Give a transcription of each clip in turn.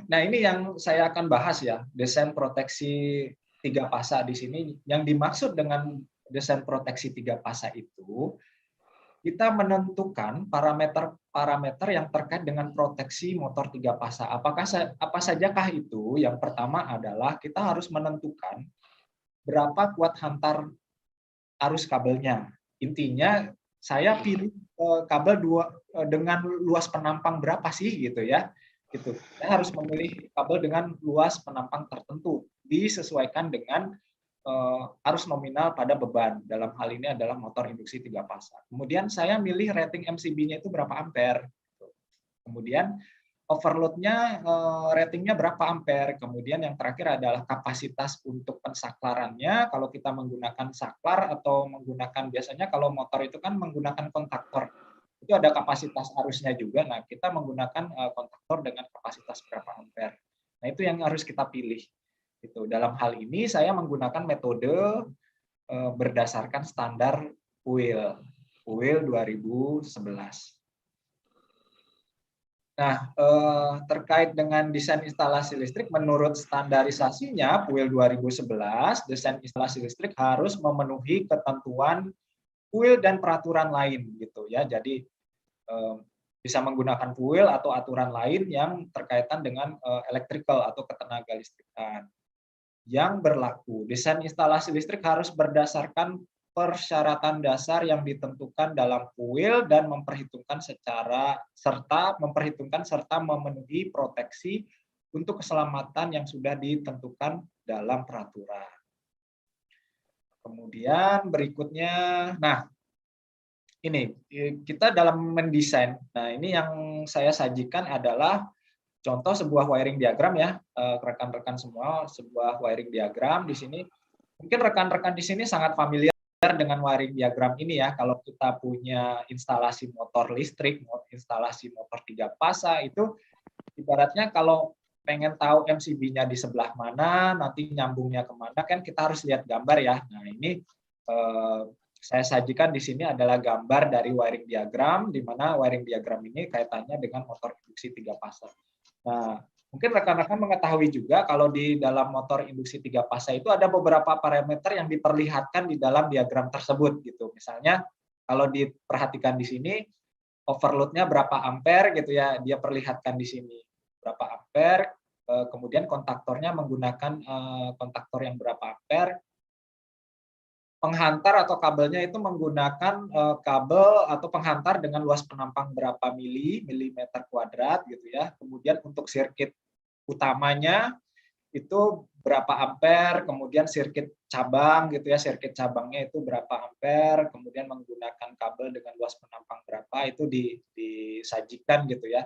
Nah, ini yang saya akan bahas ya, desain proteksi 3 pasa di sini. Yang dimaksud dengan desain proteksi 3 pasa itu, kita menentukan parameter-parameter yang terkait dengan proteksi motor 3 pasa. Apa sajakah itu? Yang pertama adalah kita harus menentukan berapa kuat hantar arus kabelnya. Intinya saya pilih kabel dengan luas penampang berapa sih gitu ya. Gitu. Saya harus memilih kabel dengan luas penampang tertentu disesuaikan dengan arus nominal pada beban. Dalam hal ini adalah motor induksi 3 pasa. Kemudian saya milih rating MCB-nya itu berapa ampere. Kemudian overload-nya ratingnya berapa ampere. Kemudian yang terakhir adalah kapasitas untuk pensaklarannya. Kalau kita menggunakan saklar atau menggunakan biasanya kalau motor itu kan menggunakan kontaktor. Itu ada kapasitas arusnya juga. Nah, kita menggunakan kontaktor dengan kapasitas berapa ampere. Nah, itu yang harus kita pilih. Itu dalam hal ini saya menggunakan metode berdasarkan standar UIL 2011. Nah, terkait dengan desain instalasi listrik, menurut standarisasinya UIL 2011, desain instalasi listrik harus memenuhi ketentuan UIL dan peraturan lain, gitu ya. Jadi bisa menggunakan UIL atau aturan lain yang terkaitan dengan electrical atau ketenaga listrikan yang berlaku. Desain instalasi listrik harus berdasarkan persyaratan dasar yang ditentukan dalam UIL dan memperhitungkan serta memenuhi proteksi untuk keselamatan yang sudah ditentukan dalam peraturan. Kemudian berikutnya, nah ini kita dalam mendesain. Nah, ini yang saya sajikan adalah contoh sebuah wiring diagram ya, rekan-rekan semua, sebuah wiring diagram di sini. Mungkin rekan-rekan di sini sangat familiar dengan wiring diagram ini ya. Kalau kita punya instalasi motor listrik, instalasi motor 3 pasa itu ibaratnya kalau pengen tahu MCB-nya di sebelah mana, nanti nyambungnya kemana, kan kita harus lihat gambar ya. Nah, ini saya sajikan di sini adalah gambar dari wiring diagram, di mana wiring diagram ini kaitannya dengan motor induksi 3 pasa. Nah, mungkin rekan-rekan mengetahui juga kalau di dalam motor induksi 3 pasa itu ada beberapa parameter yang diperlihatkan di dalam diagram tersebut gitu. Misalnya kalau diperhatikan di sini overload-nya berapa ampere gitu ya, dia perlihatkan di sini berapa ampere, kemudian kontaktornya menggunakan kontaktor yang berapa ampere, penghantar atau kabelnya itu menggunakan kabel atau penghantar dengan luas penampang berapa milimeter kuadrat gitu ya. Kemudian untuk sirkuit utamanya itu berapa ampere, kemudian sirkuit cabang gitu ya, sirkuit cabangnya itu berapa ampere, kemudian menggunakan kabel dengan luas penampang berapa itu disajikan gitu ya.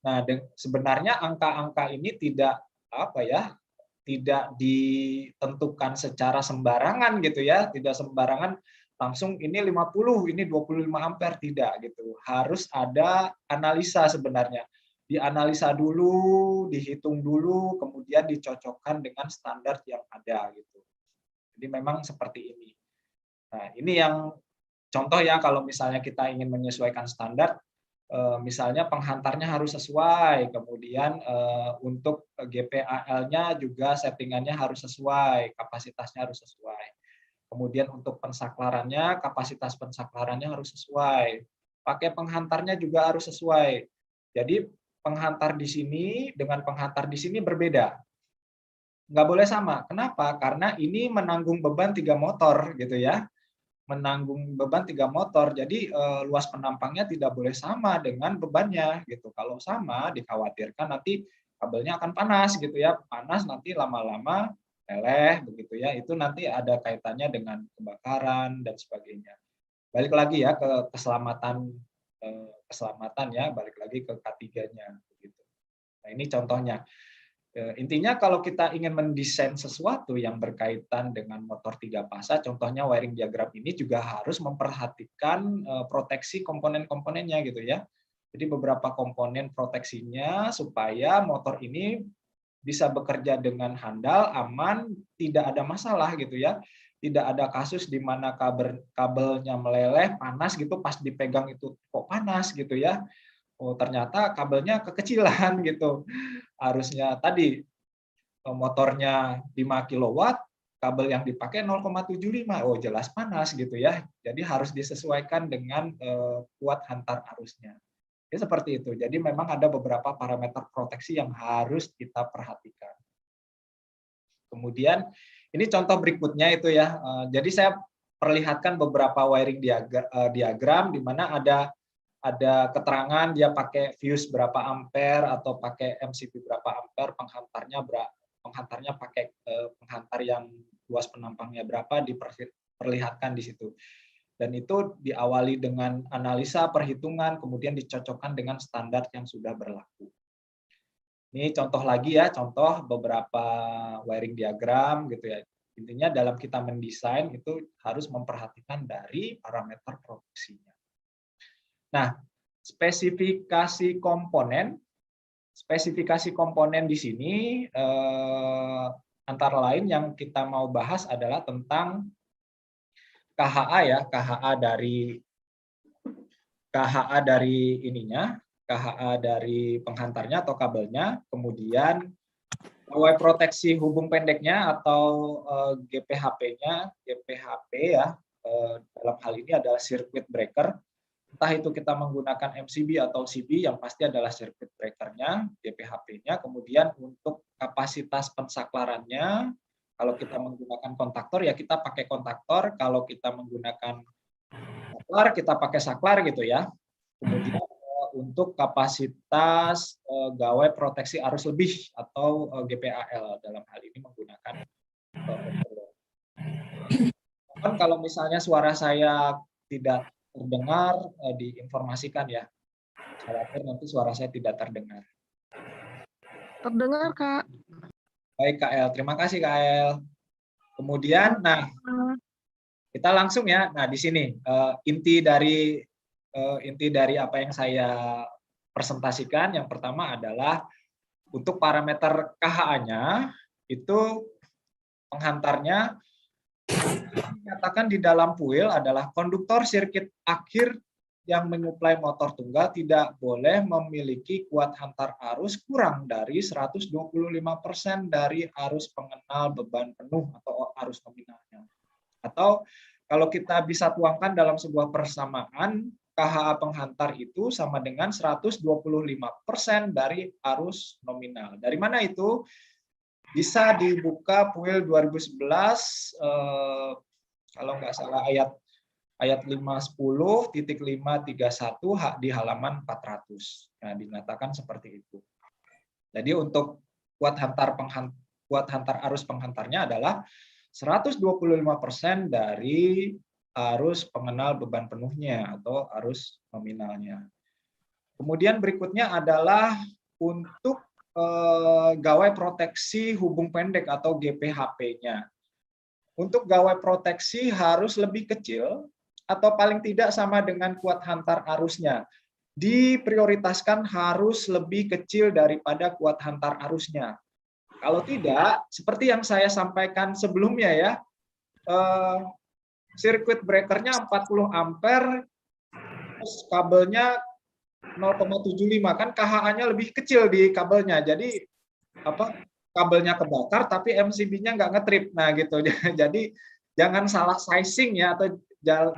Nah, sebenarnya angka-angka ini tidak apa ya, tidak ditentukan secara sembarangan gitu ya, tidak sembarangan langsung ini 50, ini 25 ampere, tidak gitu. Harus ada analisa sebenarnya. Dianalisa dulu, dihitung dulu, kemudian dicocokkan dengan standar yang ada gitu. Jadi memang seperti ini. Nah, ini yang contoh ya kalau misalnya kita ingin menyesuaikan standar, misalnya penghantarnya harus sesuai, kemudian untuk GPAL-nya juga settingannya harus sesuai, kapasitasnya harus sesuai. Kemudian untuk pensaklarannya, kapasitas pensaklarannya harus sesuai. Pakai penghantarnya juga harus sesuai. Jadi penghantar di sini dengan penghantar di sini berbeda. Nggak boleh sama. Kenapa? Karena ini menanggung beban 3 motor gitu ya. Menanggung beban 3 motor, jadi luas penampangnya tidak boleh sama dengan bebannya gitu. Kalau sama, dikhawatirkan nanti kabelnya akan panas gitu ya, panas nanti lama-lama meleleh begitu ya. Itu nanti ada kaitannya dengan kebakaran dan sebagainya. Balik lagi ya ke keselamatan ya, balik lagi ke K3-nya begitu. Nah, ini contohnya. Intinya kalau kita ingin mendesain sesuatu yang berkaitan dengan motor 3 pasa, contohnya wiring diagram ini juga harus memperhatikan proteksi komponen-komponennya gitu ya. Jadi beberapa komponen proteksinya supaya motor ini bisa bekerja dengan handal, aman, tidak ada masalah gitu ya. Tidak ada kasus di mana kabelnya meleleh, panas gitu, pas dipegang itu kok panas gitu ya. Oh, ternyata kabelnya kekecilan gitu. arusnya tadi motornya 5 kW, kabel yang dipakai 0,75, oh jelas panas gitu ya. Jadi harus disesuaikan dengan kuat hantar arusnya. Jadi seperti itu. Jadi memang ada beberapa parameter proteksi yang harus kita perhatikan. Kemudian ini contoh berikutnya itu ya. Jadi saya perlihatkan beberapa wiring diagram di mana ada keterangan dia pakai fuse berapa ampere atau pakai MCB berapa ampere, penghantarnya pakai penghantar yang luas penampangnya berapa, diperlihatkan di situ. Dan itu diawali dengan analisa perhitungan, kemudian dicocokkan dengan standar yang sudah berlaku. Ini contoh lagi ya, contoh beberapa wiring diagram gitu ya. Intinya dalam kita mendesain itu harus memperhatikan dari parameter produksinya. Nah, spesifikasi komponen di sini antara lain yang kita mau bahas adalah tentang KHA ya, KHA dari penghantarnya atau kabelnya, kemudian gawai proteksi hubung pendeknya atau GPHP-nya, GPHP ya, dalam hal ini adalah circuit breaker. Entah itu kita menggunakan MCB atau CB, yang pasti adalah circuit breaker-nya, GPHP-nya. Kemudian untuk kapasitas pensaklarannya, kalau kita menggunakan kontaktor ya kita pakai kontaktor, kalau kita menggunakan saklar kita pakai saklar gitu ya. Kemudian untuk kapasitas gawai proteksi arus lebih atau GPAL, dalam hal ini menggunakan overload. Kalau misalnya suara saya tidak terdengar, diinformasikan ya. Khawatir nanti suara saya tidak terdengar. Terdengar, Kak. Baik, KL. Terima kasih, KL. Kemudian, nah, kita langsung ya. Nah, di sini inti dari apa yang saya presentasikan. Yang pertama adalah untuk parameter KHA-nya itu penghantarnya dinyatakan di dalam puil adalah konduktor sirkuit akhir yang menyuplai motor tunggal tidak boleh memiliki kuat hantar arus kurang dari 125% dari arus pengenal beban penuh atau arus nominalnya. Atau kalau kita bisa tuangkan dalam sebuah persamaan, KHA penghantar itu sama dengan 125% dari arus nominal. Dari mana itu? Bisa dibuka puil 2011, kalau nggak salah ayat 510.531 di halaman 400. Nah, dinyatakan seperti itu. Jadi untuk kuat hantar arus penghantarnya adalah 125% dari arus pengenal beban penuhnya atau arus nominalnya. Kemudian berikutnya adalah untuk gawai proteksi hubung pendek atau GPHP-nya. Untuk gawai proteksi harus lebih kecil atau paling tidak sama dengan kuat hantar arusnya. Diprioritaskan harus lebih kecil daripada kuat hantar arusnya. Kalau tidak, seperti yang saya sampaikan sebelumnya ya, sirkuit breakernya 40 ampere, terus kabelnya 0,75, kan KHA-nya lebih kecil di kabelnya, jadi kabelnya kebakar tapi MCB-nya nggak ngetrip, nah gitu. Jadi jangan salah sizing ya, atau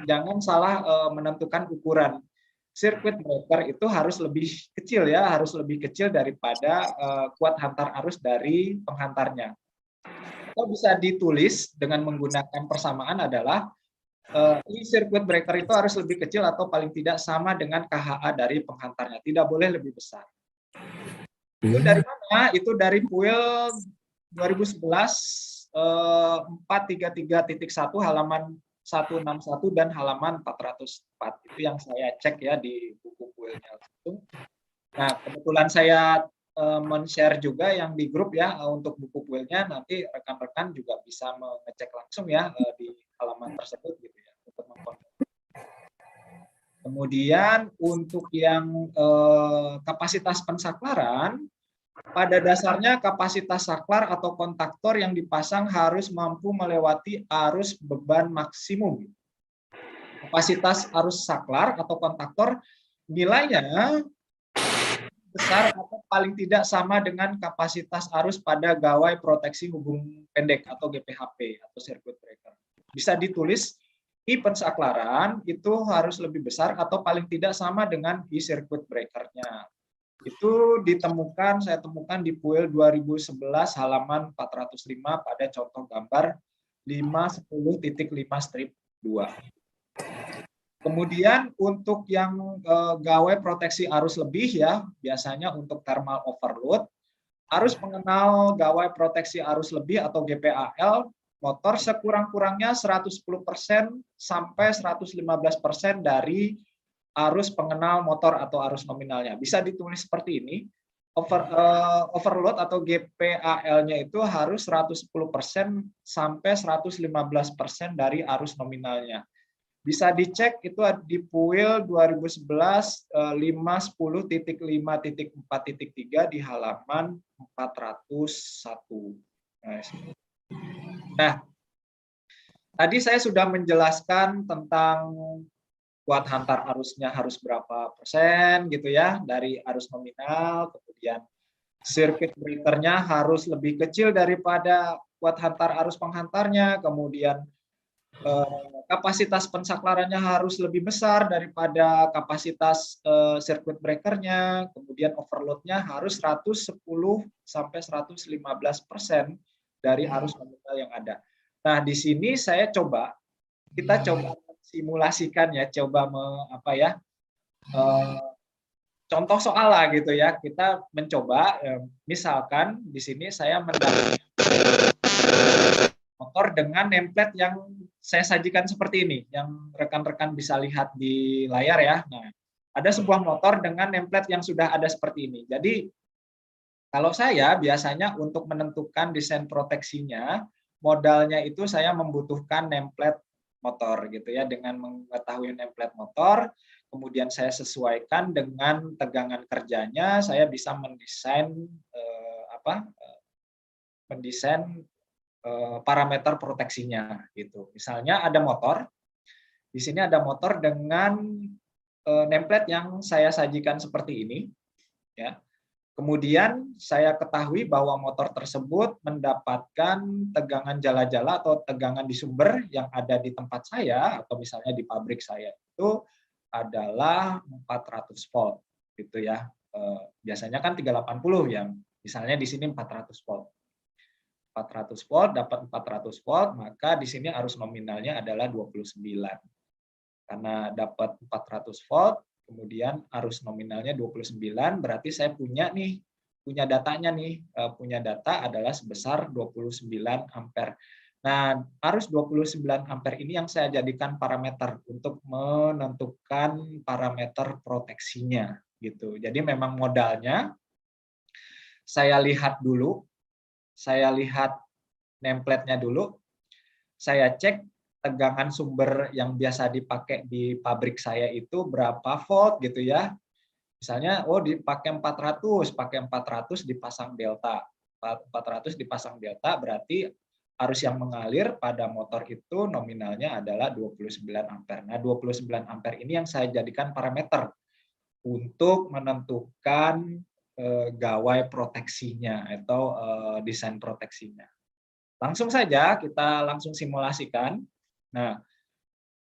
jangan salah menentukan ukuran. Sirkuit breaker itu harus lebih kecil ya, harus lebih kecil daripada kuat hantar arus dari penghantarnya. Atau bisa ditulis dengan menggunakan persamaan adalah sirkuit breaker itu harus lebih kecil atau paling tidak sama dengan KHA dari penghantarnya, tidak boleh lebih besar. Itu dari mana? Itu dari puil 2011 433.1 halaman 161 dan halaman 404. Itu yang saya cek ya di buku puilnya. Nah, kebetulan saya men-share juga yang di grup ya untuk buku puilnya, nanti rekan-rekan juga bisa mengecek langsung ya di halaman tersebut gitu ya untuk mengkonfirmasi. Kemudian untuk yang kapasitas pensaklaran, pada dasarnya kapasitas saklar atau kontaktor yang dipasang harus mampu melewati arus beban maksimum. Kapasitas arus saklar atau kontaktor nilainya besar atau paling tidak sama dengan kapasitas arus pada gawai proteksi hubung pendek atau GPHP atau circuit breaker. Bisa ditulis I pensaklaran itu harus lebih besar atau paling tidak sama dengan I circuit breaker-nya. Itu saya temukan di PUIL 2011 halaman 405 pada contoh gambar 510.5-2. Kemudian untuk yang gawai proteksi arus lebih ya, biasanya untuk thermal overload, harus mengenal gawai proteksi arus lebih atau GPAL motor sekurang-kurangnya 110% sampai 115% dari arus pengenal motor atau arus nominalnya. Bisa ditulis seperti ini. Overload atau GPAL-nya itu harus 110% sampai 115% dari arus nominalnya. Bisa dicek itu di PUIL 2011 510.5.4.3 di halaman 401. Nah, tadi saya sudah menjelaskan tentang kuat hantar arusnya harus berapa persen gitu ya dari arus nominal, kemudian circuit breaker-nya harus lebih kecil daripada kuat hantar arus penghantarnya, kemudian kapasitas pensaklarannya harus lebih besar daripada kapasitas circuit breaker-nya, kemudian overload-nya harus 110 sampai 115% dari arus nominal yang ada. Nah, di sini kita coba simulasikan ya, coba contoh soal lah gitu ya. Kita mencoba misalkan di sini saya mendapatkan motor dengan nameplate yang saya sajikan seperti ini, yang rekan-rekan bisa lihat di layar ya. Nah, ada sebuah motor dengan nameplate yang sudah ada seperti ini. Jadi, kalau saya biasanya untuk menentukan desain proteksinya, modalnya itu saya membutuhkan nameplate motor gitu ya. Dengan mengetahui nameplate motor, kemudian saya sesuaikan dengan tegangan kerjanya, saya bisa mendesain parameter proteksinya gitu. Misalnya ada motor, di sini ada motor dengan nameplate yang saya sajikan seperti ini, ya. Kemudian saya ketahui bahwa motor tersebut mendapatkan tegangan jala-jala atau tegangan di sumber yang ada di tempat saya atau misalnya di pabrik saya itu adalah 400 volt gitu ya. Biasanya kan 380 yang misalnya di sini 400 volt. 400 volt dapat 400 volt, maka di sini arus nominalnya adalah 29. Karena dapat 400 volt, kemudian arus nominalnya 29, berarti saya punya datanya nih, punya data adalah sebesar 29 ampere. Nah, arus 29 ampere ini yang saya jadikan parameter untuk menentukan parameter proteksinya gitu. Jadi memang modalnya saya lihat nameplate-nya dulu, saya cek tegangan sumber yang biasa dipakai di pabrik saya itu berapa volt gitu ya. Misalnya, dipakai 400 dipasang delta. 400 dipasang delta berarti arus yang mengalir pada motor itu nominalnya adalah 29 ampere. Nah, 29 ampere ini yang saya jadikan parameter untuk menentukan gawai proteksinya atau desain proteksinya. Langsung saja kita langsung simulasikan. Nah,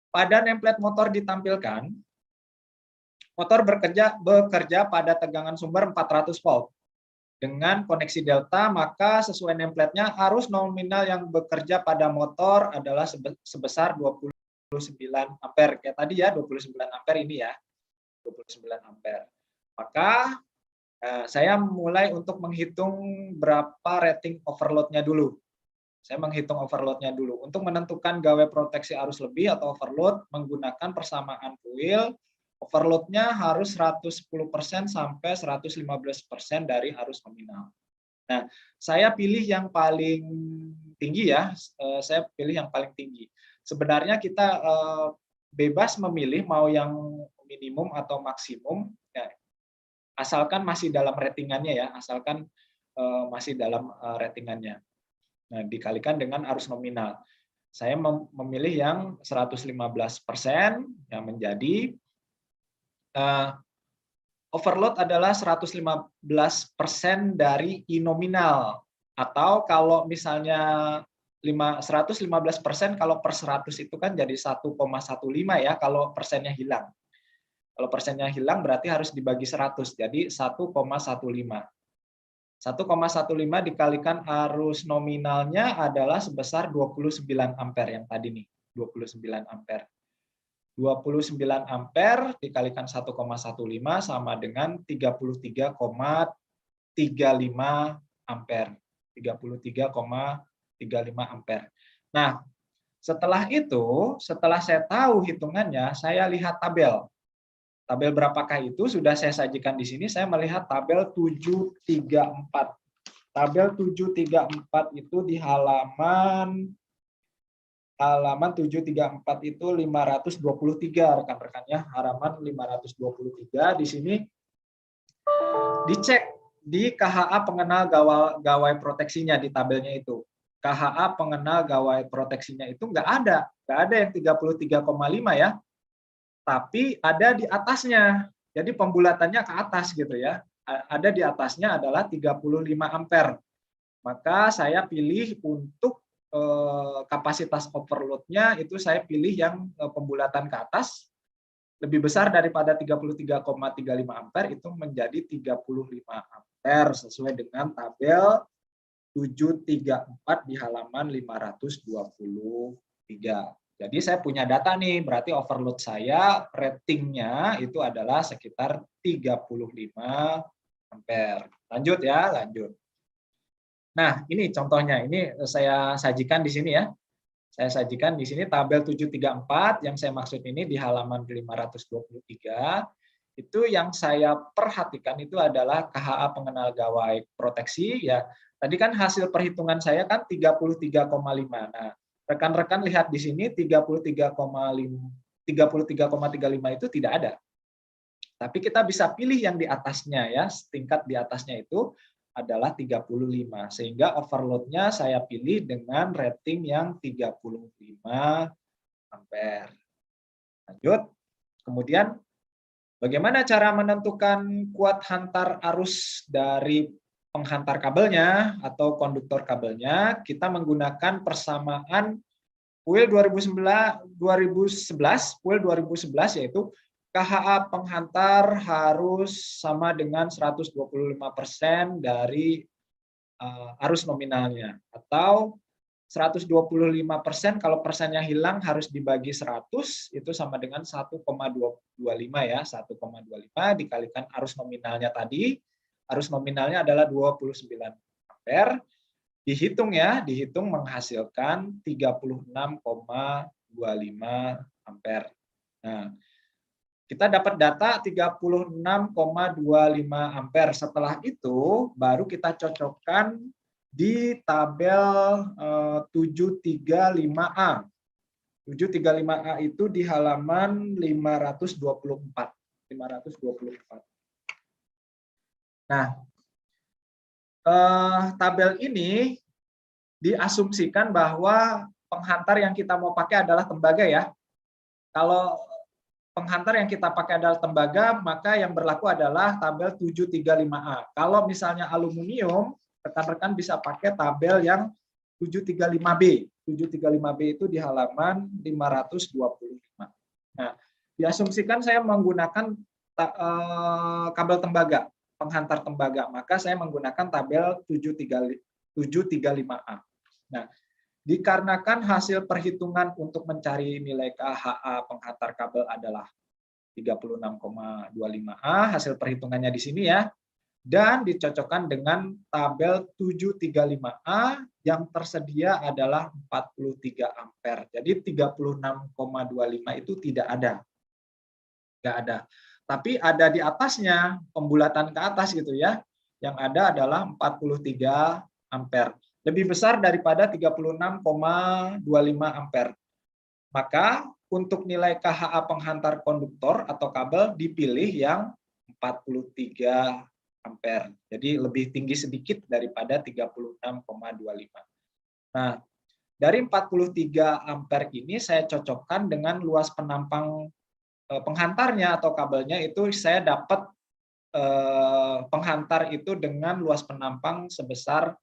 pada nameplate motor ditampilkan, motor bekerja pada tegangan sumber 400 volt. Dengan koneksi delta, maka sesuai nameplate-nya arus nominal yang bekerja pada motor adalah sebesar 29 ampere. Kayak tadi ya, 29 ampere ini ya. 29 ampere. Maka saya mulai untuk menghitung berapa rating overload-nya dulu. Saya menghitung overload-nya dulu. Untuk menentukan gawai proteksi arus lebih atau overload menggunakan persamaan PUIL, overload-nya harus 110% sampai 115% dari arus nominal. Nah, saya pilih yang paling tinggi ya. Saya pilih yang paling tinggi. Sebenarnya kita bebas memilih mau yang minimum atau maksimum, ya, asalkan masih dalam ratingannya ya, asalkan masih dalam ratingannya. Nah, dikalikan dengan arus nominal. Saya memilih yang 115% yang menjadi overload adalah 115% dari I nominal. Atau kalau misalnya 115% kalau per 100 itu kan jadi 1,15 ya kalau persennya hilang. Kalau persennya hilang berarti harus dibagi 100, jadi 1,15. 1,15 dikalikan arus nominalnya adalah sebesar 29 ampere yang tadi nih, 29 ampere. 29 ampere dikalikan 1,15 sama dengan 33,35 ampere. 33,35 ampere. Nah, setelah itu, setelah saya tahu hitungannya, saya lihat tabel. Tabel berapakah itu sudah saya sajikan di sini. Saya melihat tabel 734. Tabel 734 itu di halaman 734 itu 523 rekan-rekannya, halaman 523 di sini dicek di KHA pengenal gawai proteksinya di tabelnya itu. KHA pengenal gawai proteksinya itu nggak ada yang 33,5 ya. Tapi ada di atasnya. Jadi pembulatannya ke atas gitu ya. Ada di atasnya adalah 35 ampere. Maka saya pilih untuk kapasitas overload-nya itu saya pilih yang pembulatan ke atas lebih besar daripada 33,35 ampere itu menjadi 35 ampere sesuai dengan tabel 734 di halaman 523. Jadi saya punya data nih, berarti overload saya ratingnya itu adalah sekitar 35 ampere. Lanjut ya, lanjut. Nah, ini contohnya, ini saya sajikan di sini ya. Saya sajikan di sini tabel 734 yang saya maksud ini di halaman 523. Itu yang saya perhatikan itu adalah KHA pengenal gawai proteksi ya. Tadi kan hasil perhitungan saya kan 33,5. Nah, rekan-rekan lihat di sini 33,35 itu tidak ada. Tapi kita bisa pilih yang di atasnya ya, tingkat di atasnya itu adalah 35. Sehingga overload-nya saya pilih dengan rating yang 35 ampere. Lanjut. Kemudian bagaimana cara menentukan kuat hantar arus dari penghantar kabelnya atau konduktor kabelnya? Kita menggunakan persamaan PUIL 2011 yaitu KHA penghantar harus sama dengan 125% dari arus nominalnya, atau 125% kalau persennya hilang harus dibagi 100 itu sama dengan 1,25 ya, 1,25 dikalikan arus nominalnya tadi. Arus nominalnya adalah 29 ampere. Dihitung ya, dihitung menghasilkan 36,25 ampere. Nah, kita dapat data 36,25 ampere. Setelah itu baru kita cocokkan di tabel 735A. 735A itu di halaman 524. Nah, tabel ini diasumsikan bahwa penghantar yang kita mau pakai adalah tembaga ya. Kalau penghantar yang kita pakai adalah tembaga, maka yang berlaku adalah tabel 735A. Kalau misalnya aluminium, rekan-rekan bisa pakai tabel yang 735B. 735B itu di halaman 525. Nah, diasumsikan saya menggunakan kabel tembaga, penghantar tembaga, maka saya menggunakan tabel 735A. Nah, dikarenakan hasil perhitungan untuk mencari nilai KHA penghantar kabel adalah 36,25A, hasil perhitungannya di sini ya, dan dicocokkan dengan tabel 735A yang tersedia adalah 43 ampere. Jadi 36,25 itu tidak ada. Tidak ada. Tapi ada di atasnya, pembulatan ke atas gitu ya. Yang ada adalah 43 ampere. Lebih besar daripada 36,25 ampere. Maka untuk nilai KHA penghantar konduktor atau kabel dipilih yang 43 ampere. Jadi lebih tinggi sedikit daripada 36,25. Nah, dari 43 ampere ini saya cocokkan dengan luas penampang penghantarnya atau kabelnya itu saya dapat penghantar itu dengan luas penampang sebesar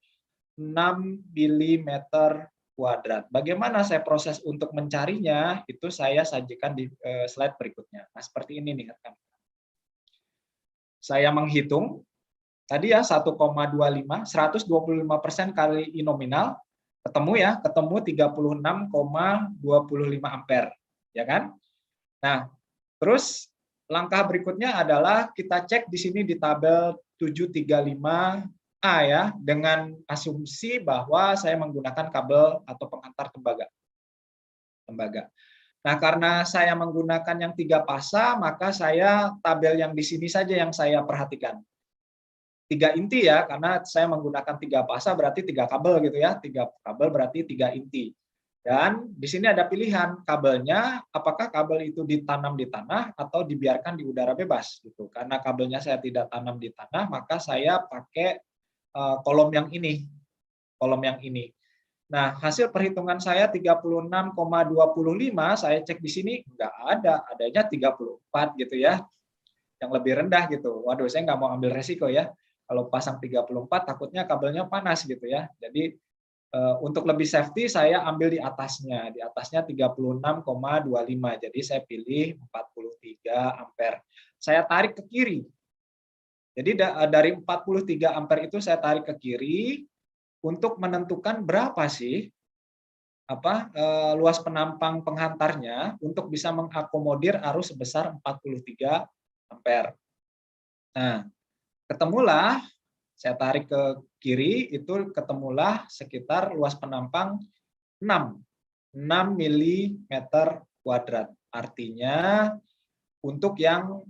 6 milimeter kuadrat. Bagaimana saya proses untuk mencarinya? Itu saya sajikan di slide berikutnya. Nah, seperti ini nih rekan. Saya menghitung tadi ya 1,25, 125% kali I nominal, ketemu ya, ketemu 36,25 ampere, ya kan? Nah, terus langkah berikutnya adalah kita cek di sini di tabel 735A ya, dengan asumsi bahwa saya menggunakan kabel atau penghantar tembaga. Nah, karena saya menggunakan yang 3 pasa, maka saya tabel yang di sini saja yang saya perhatikan. 3 inti ya, karena saya menggunakan 3 pasa berarti 3 kabel gitu ya. 3 kabel berarti 3 inti. Dan di sini ada pilihan kabelnya, apakah kabel itu ditanam di tanah atau dibiarkan di udara bebas gitu. Karena kabelnya saya tidak tanam di tanah, maka saya pakai kolom yang ini. Kolom yang ini. Nah, hasil perhitungan saya 36,25, saya cek di sini enggak ada, adanya 34 gitu ya. Yang lebih rendah gitu. Waduh, saya nggak mau ambil resiko ya. Kalau pasang 34 takutnya kabelnya panas gitu ya. Jadi untuk lebih safety saya ambil di atasnya. Di atasnya 36,25. Jadi saya pilih 43 ampere. Saya tarik ke kiri. Jadi dari 43 ampere itu saya tarik ke kiri untuk menentukan berapa sih luas penampang penghantarnya untuk bisa mengakomodir arus sebesar 43 ampere. Nah, ketemulah saya tarik ke kiri itu ketemulah sekitar luas penampang 6 milimeter kuadrat. Artinya untuk yang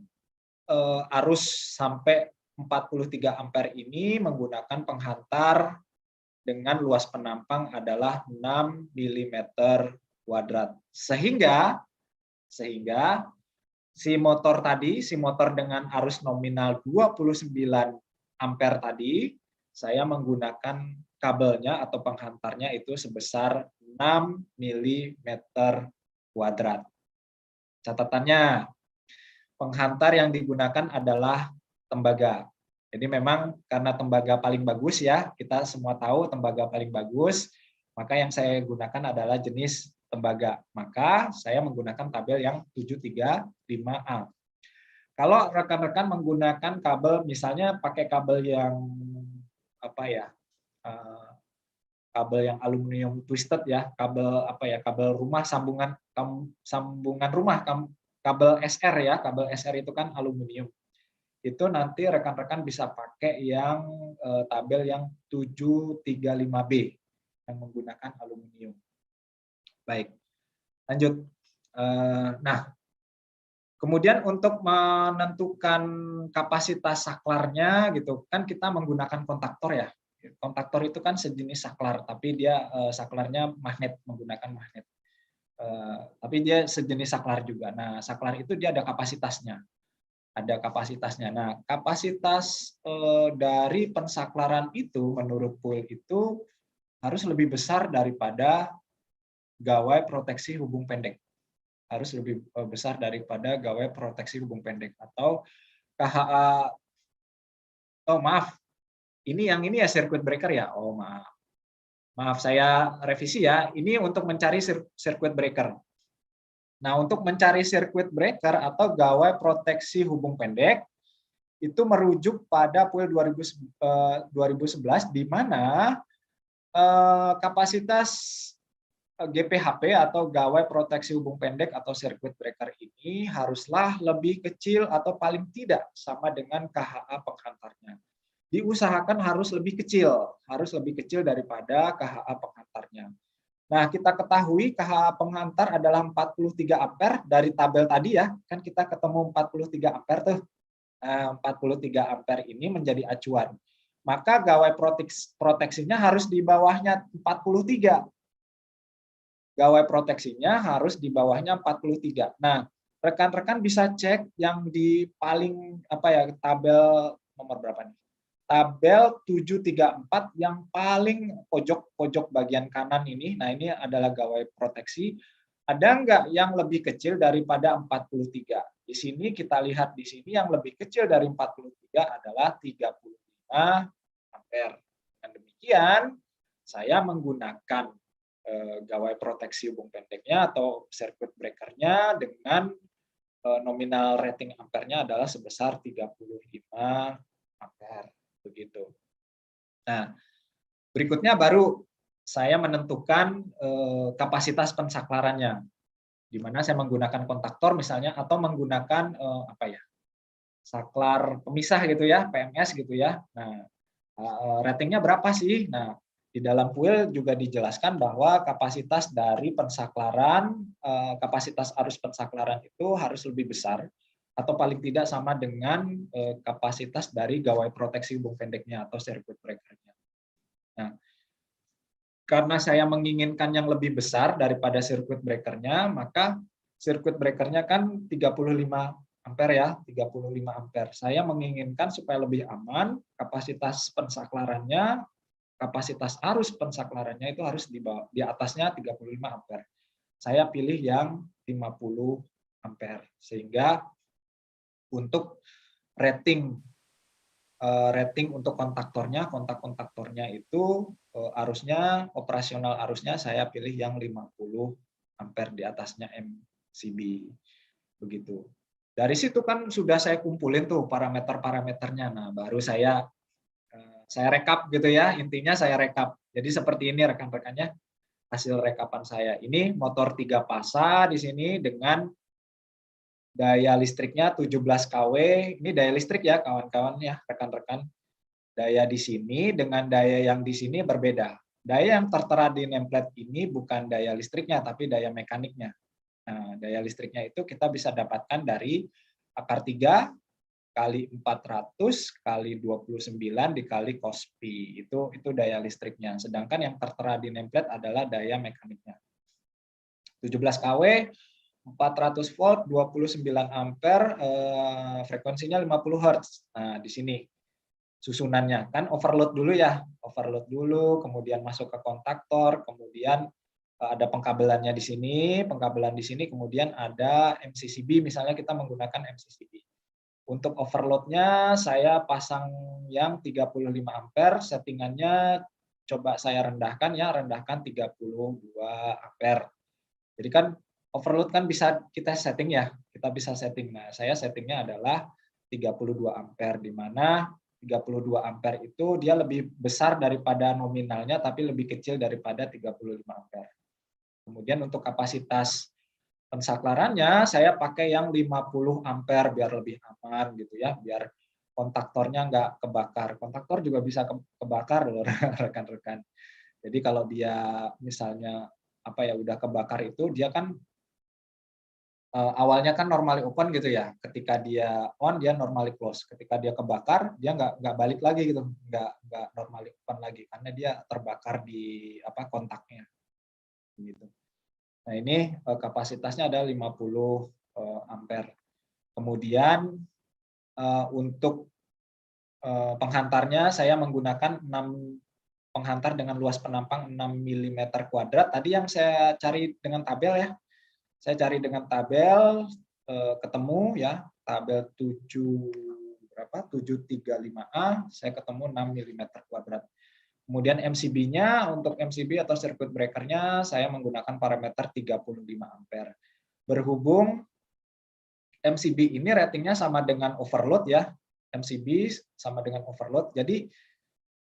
arus sampai 43 ampere ini menggunakan penghantar dengan luas penampang adalah 6 milimeter kuadrat. Sehingga si motor tadi, si motor dengan arus nominal 29 ampere tadi, saya menggunakan kabelnya atau penghantarnya itu sebesar 6 milimeter kuadrat. Catatannya, penghantar yang digunakan adalah tembaga. Jadi memang karena tembaga paling bagus ya, kita semua tahu tembaga paling bagus, maka yang saya gunakan adalah jenis tembaga. Maka saya menggunakan tabel yang 735A. Kalau rekan-rekan menggunakan kabel, misalnya pakai kabel yang kabel yang aluminium twisted ya, kabel rumah sambungan rumah, kabel SR ya, kabel SR itu kan aluminium. Itu nanti rekan-rekan bisa pakai yang tabel yang 735B yang menggunakan aluminium. Baik, lanjut. Nah, kemudian untuk menentukan kapasitas saklarnya gitu kan kita menggunakan kontaktor ya. Kontaktor itu kan sejenis saklar, tapi dia saklarnya magnet, menggunakan magnet. Tapi dia sejenis saklar juga. Nah, saklar itu dia ada kapasitasnya. Nah, kapasitas dari pensaklaran itu menurut Poole itu harus lebih besar daripada gawai proteksi hubung pendek. Harus lebih besar daripada gawai proteksi hubung pendek atau KHA. Oh, maaf. Yang ini ya circuit breaker ya. Oh, maaf. Maaf, saya revisi ya. Ini untuk mencari circuit breaker. Nah, untuk mencari circuit breaker atau gawai proteksi hubung pendek, itu merujuk pada Poole 2011 di mana kapasitas GPHP atau gawai proteksi hubung pendek atau circuit breaker ini haruslah lebih kecil atau paling tidak sama dengan KHA penghantarnya. Diusahakan harus lebih kecil daripada KHA penghantarnya. Nah, kita ketahui KHA penghantar adalah 43 ampere dari tabel tadi ya, kan kita ketemu 43 ampere tuh. Nah, 43 ampere ini menjadi acuan. Maka gawai proteksinya harus di bawahnya 43. Gawai proteksinya harus di bawahnya 43. Nah, rekan-rekan bisa cek yang di paling tabel nomor berapa nih? Tabel 734 yang paling pojok bagian kanan ini. Nah, ini adalah gawai proteksi. Ada nggak yang lebih kecil daripada 43? Di sini kita lihat di sini yang lebih kecil dari 43 adalah 35 ampere. Dengan demikian, saya menggunakan gawai proteksi hubung pendeknya atau circuit breaker-nya dengan nominal rating ampernya adalah sebesar 35 ampere. Begitu. Nah, berikutnya baru saya menentukan kapasitas pensaklarannya, di mana saya menggunakan kontaktor misalnya atau menggunakan saklar pemisah gitu ya, PMS gitu ya. Nah, ratingnya berapa sih? Nah, di dalam kuil juga dijelaskan bahwa kapasitas dari pensaklaran, kapasitas arus pensaklaran itu harus lebih besar atau paling tidak sama dengan kapasitas dari gawai proteksi hubung pendeknya atau circuit breaker-nya. Nah, karena saya menginginkan yang lebih besar daripada circuit breaker-nya, maka circuit breaker-nya kan 35 ampere ya, 35 ampere. Saya menginginkan supaya lebih aman, kapasitas pensaklarannya, kapasitas arus pensaklarannya itu harus di atasnya 35 ampere. Saya pilih yang 50 ampere, sehingga untuk rating untuk kontaktornya itu arusnya, operasional arusnya saya pilih yang 50 ampere di atasnya MCB. Begitu. Dari situ kan sudah saya kumpulin tuh parameter-parameternya. Nah, baru saya rekap gitu ya. Intinya saya rekap. Jadi seperti ini rekan-rekannya hasil rekapan saya. Ini motor 3 pasa di sini dengan daya listriknya 17 kW. Ini daya listrik ya kawan-kawan ya, rekan-rekan. Daya di sini dengan daya yang di sini berbeda. Daya yang tertera di nameplate ini bukan daya listriknya, tapi daya mekaniknya. Nah, daya listriknya itu kita bisa dapatkan dari akar 3 kali 400 kali 29 dikali cos pi. Itu daya listriknya. Sedangkan yang tertera di nameplate adalah daya mekaniknya. 17 kW, 400 volt, 29 ampere, frekuensinya 50 Hz. Nah, di sini susunannya kan overload dulu ya, overload dulu, kemudian masuk ke kontaktor, kemudian ada pengkabelannya di sini, pengkabelan di sini, kemudian ada MCCB, misalnya kita menggunakan MCCB. Untuk overloadnya saya pasang yang 35 ampere, settingannya coba saya rendahkan ya, rendahkan 32 ampere. Jadi kan overload kan bisa kita setting ya, kita bisa setting. Nah, saya settingnya adalah 32 ampere, di mana 32 ampere itu dia lebih besar daripada nominalnya tapi lebih kecil daripada 35 ampere. Kemudian untuk kapasitas pensaklarannya saya pakai yang 50 ampere biar lebih aman gitu ya, biar kontaktornya nggak kebakar. Kontaktor juga bisa kebakar loh rekan-rekan. Jadi kalau dia misalnya udah kebakar itu dia kan awalnya kan normally open gitu ya, ketika dia on dia normally close, ketika dia kebakar dia nggak balik lagi gitu, nggak normally open lagi karena dia terbakar di kontaknya gitu. Nah ini kapasitasnya ada 50 ampere. Kemudian untuk penghantarnya saya menggunakan 6 penghantar dengan luas penampang 6 mm kuadrat. Tadi yang saya cari dengan tabel ya. Saya cari dengan tabel, ketemu ya, tabel 735A, saya ketemu 6 mm kuadrat. Kemudian MCB-nya, untuk MCB atau circuit breaker-nya, saya menggunakan parameter 35 ampere. Berhubung MCB ini ratingnya sama dengan overload ya, MCB sama dengan overload, jadi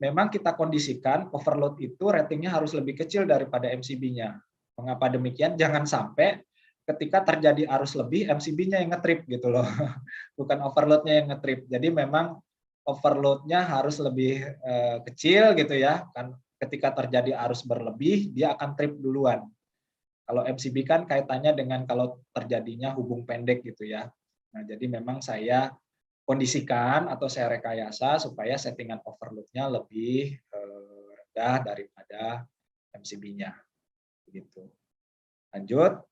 memang kita kondisikan overload itu ratingnya harus lebih kecil daripada MCB-nya. Mengapa demikian? Jangan sampai ketika terjadi arus lebih, MCB-nya yang ngetrip gitu loh, bukan overload-nya yang ngetrip. Jadi memang overload-nya harus lebih kecil gitu ya, kan ketika terjadi arus berlebih, dia akan trip duluan. Kalau MCB kan kaitannya dengan kalau terjadinya hubung pendek gitu ya. Nah, jadi memang saya kondisikan atau saya rekayasa supaya settingan overload-nya lebih rendah daripada MCB-nya. Begitu. Lanjut.